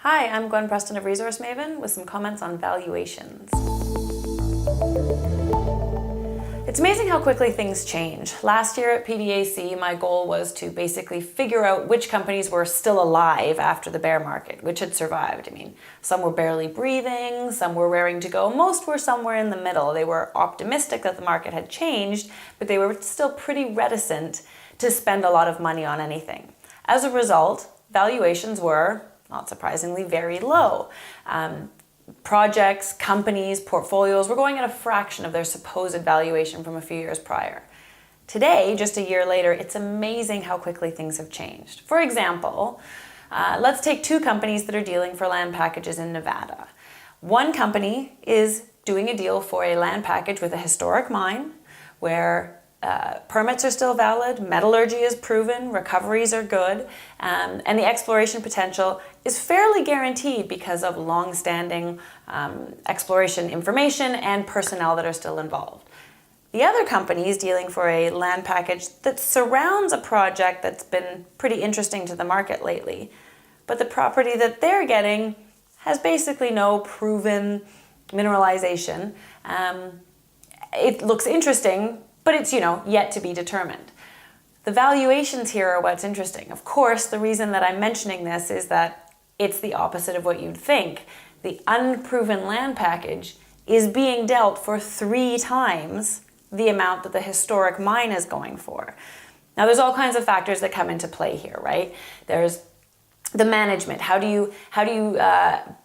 Hi, I'm Gwen Preston of Resource Maven with some comments on valuations. It's amazing how quickly things change. Last year at PDAC, my goal was to basically figure out which companies were still alive after the bear market, which had survived. I mean, some were barely breathing, some were raring to go, most were somewhere in the middle. They were optimistic that the market had changed, but they were still pretty reticent to spend a lot of money on anything. As a result, valuations were, not surprisingly, very low. Projects, companies, portfolios were going at a fraction of their supposed valuation from a few years prior. Today, just a year later, it's amazing how quickly things have changed. For example, let's take two companies that are dealing for land packages in Nevada. One company is doing a deal for a land package with a historic mine where permits are still valid, metallurgy is proven, recoveries are good, and the exploration potential is fairly guaranteed because of long-standing exploration information and personnel that are still involved. The other company is dealing for a land package that surrounds a project that's been pretty interesting to the market lately, but the property that they're getting has basically no proven mineralization. It looks interesting, but it's, yet to be determined. The valuations here are what's interesting. Of course, the reason that I'm mentioning this is that it's the opposite of what you'd think. The unproven land package is being dealt for 3 times the amount that the historic mine is going for. Now, there's all kinds of factors that come into play here, right? There's the management. How do you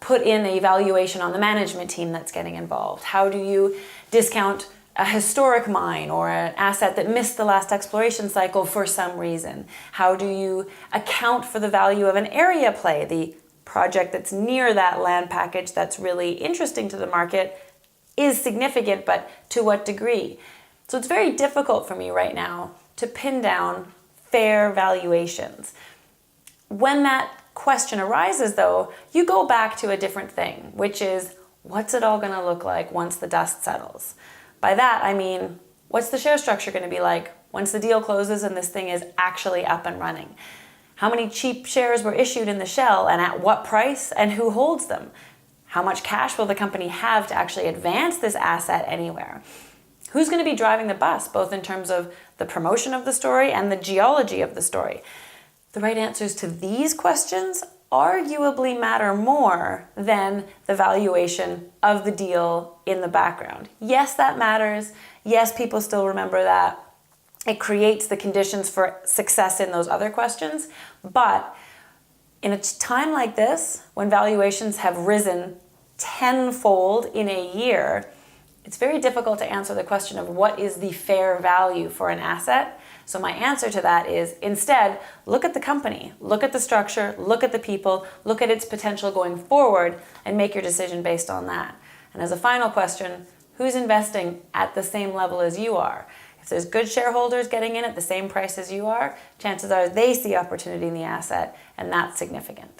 put in a valuation on the management team that's getting involved? How do you discount a historic mine or an asset that missed the last exploration cycle for some reason? How do you account for the value of an area play, the project that's near that land package that's really interesting to the market is significant, but to what degree? So it's very difficult for me right now to pin down fair valuations. When that question arises, though, you go back to a different thing, which is, what's it all going to look like once the dust settles? By that, I mean, what's the share structure going to be like once the deal closes and this thing is actually up and running? How many cheap shares were issued in the shell and at what price and who holds them? How much cash will the company have to actually advance this asset anywhere? Who's going to be driving the bus, both in terms of the promotion of the story and the geology of the story? The right answers to these questions arguably matter more than the valuation of the deal in the background. Yes, that matters. Yes, people still remember that. It creates the conditions for success in those other questions. But in a time like this, when valuations have risen tenfold in a year, it's very difficult to answer the question of what is the fair value for an asset. So my answer to that is, instead, look at the company, look at the structure, look at the people, look at its potential going forward, and make your decision based on that. And as a final question, who's investing at the same level as you are? If there's good shareholders getting in at the same price as you are, chances are they see opportunity in the asset, and that's significant.